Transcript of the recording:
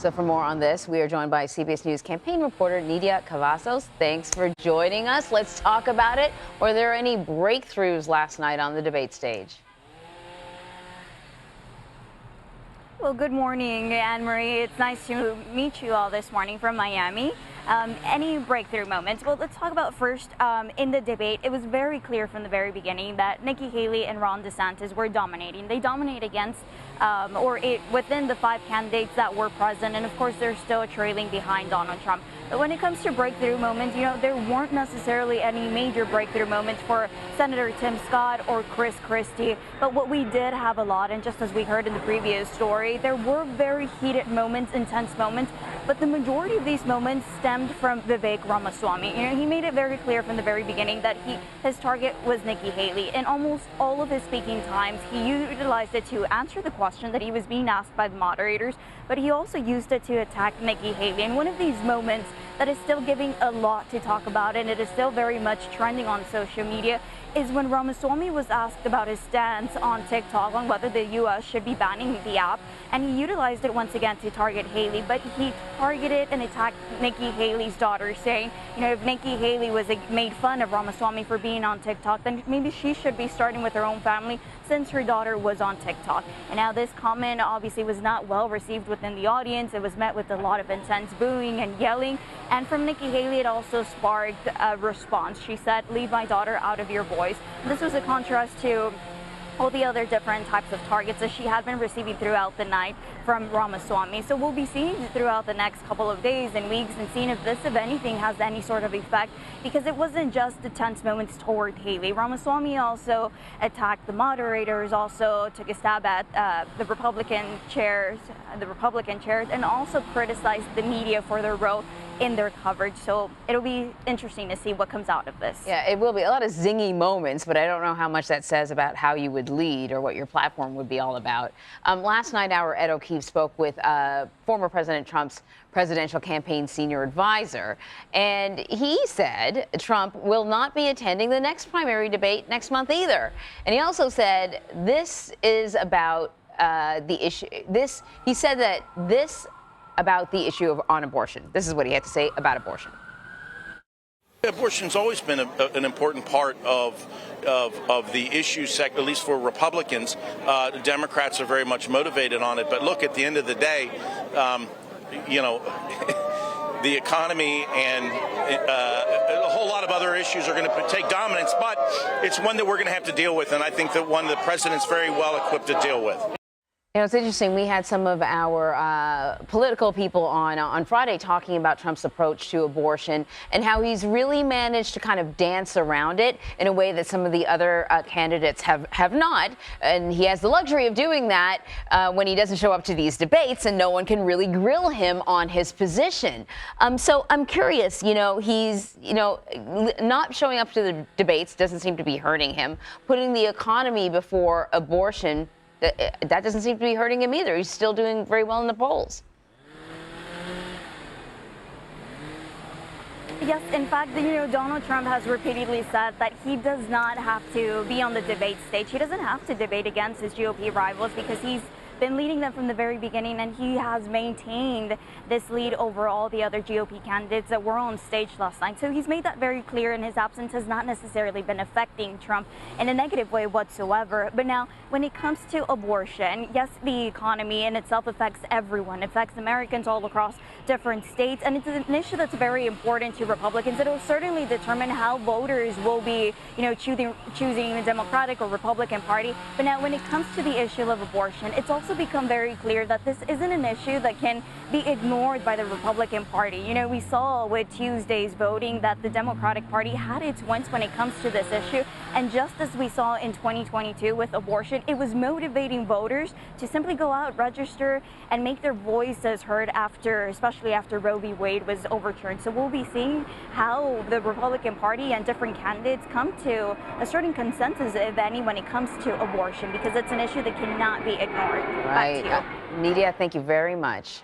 So for more on this, we are joined by CBS News campaign reporter Nidia Cavazos. Thanks for joining us. Let's talk about it. Were there any breakthroughs last night on the debate stage? Well, good morning, Anne-Marie. It's nice to meet you all this morning from Miami. Any breakthrough moments? Well, let's talk about first in the debate. It was very clear from the very beginning that Nikki Haley and Ron DeSantis were dominating. They dominate against within the 5 candidates that were present, and of course they're still trailing behind Donald Trump. But when it comes to breakthrough moments, there weren't necessarily any major breakthrough moments for Senator Tim Scott or Chris Christie. But what we did have a lot, and just as we heard in the previous story, there were very heated moments, intense moments, but the majority of these moments stemmed from Vivek Ramaswamy. He made it very clear from the very beginning that his target was Nikki Haley. In almost all of his speaking times, he utilized it to answer the question that he was being asked by the moderators, but he also used it to attack Nikki Haley. And one of these moments that is still giving a lot to talk about, and it is still very much trending on social media, is when Ramaswamy was asked about his stance on TikTok on whether the U.S. should be banning the app, and he utilized it once again to target Haley, but he targeted and attacked Nikki Haley's daughter, saying, if Nikki Haley made fun of Ramaswamy for being on TikTok, then maybe she should be starting with her own family since her daughter was on TikTok. And now this comment obviously was not well received within the audience. It was met with a lot of intense booing and yelling. And from Nikki Haley, it also sparked a response. She said, "Leave my daughter out of your voice." This was a contrast to all the other different types of targets that she had been receiving throughout the night from Ramaswamy. So we'll be seeing throughout the next couple of days and weeks and seeing if this, if anything, has any sort of effect, because it wasn't just the tense moments toward Haley. Ramaswamy also attacked the moderators, also took a stab at the Republican chairs, and also criticized the media for their role in their coverage. So it'll be interesting to see what comes out of this. Yeah, it will be a lot of zingy moments, but I don't know how much that says about how you would lead or what your platform would be all about. Last night, our Ed O'Keefe spoke with former President Trump's presidential campaign senior advisor, and he said Trump will not be attending the next primary debate next month either. And he also said this is about the issue. He said that this about the issue on abortion. This is what he had to say about abortion. Abortion's always been an important part of the issue sector, at least for Republicans. Democrats are very much motivated on it. But look, at the end of the day, the economy and a whole lot of other issues are going to take dominance. But it's one that we're going to have to deal with, and I think that one the president's very well equipped to deal with. It's interesting. We had some of our political people on Friday talking about Trump's approach to abortion and how he's really managed to kind of dance around it in a way that some of the other candidates have not. And he has the luxury of doing that when he doesn't show up to these debates and no one can really grill him on his position. So I'm curious, he's, not showing up to the debates doesn't seem to be hurting him. Putting the economy before abortion, that doesn't seem to be hurting him either. He's still doing very well in the polls. Yes, in fact, Donald Trump has repeatedly said that he does not have to be on the debate stage. He doesn't have to debate against his GOP rivals because he's been leading them from the very beginning, and he has maintained this lead over all the other GOP candidates that were on stage last night. So he's made that very clear, and his absence has not necessarily been affecting Trump in a negative way whatsoever. But now, when it comes to abortion, yes, the economy in itself affects everyone. It affects Americans all across different states, and it's an issue that's very important to Republicans. It will certainly determine how voters will be, choosing the Democratic or Republican Party. But now, when it comes to the issue of abortion, it's also become very clear that this isn't an issue that can be ignored by the Republican Party. We saw with Tuesday's voting that the Democratic Party had its wins when it comes to this issue. And just as we saw in 2022 with abortion, it was motivating voters to simply go out, register, and make their voices heard especially after Roe v. Wade was overturned. So we'll be seeing how the Republican Party and different candidates come to a certain consensus, if any, when it comes to abortion, because it's an issue that cannot be ignored. Right. Nidia, thank you very much.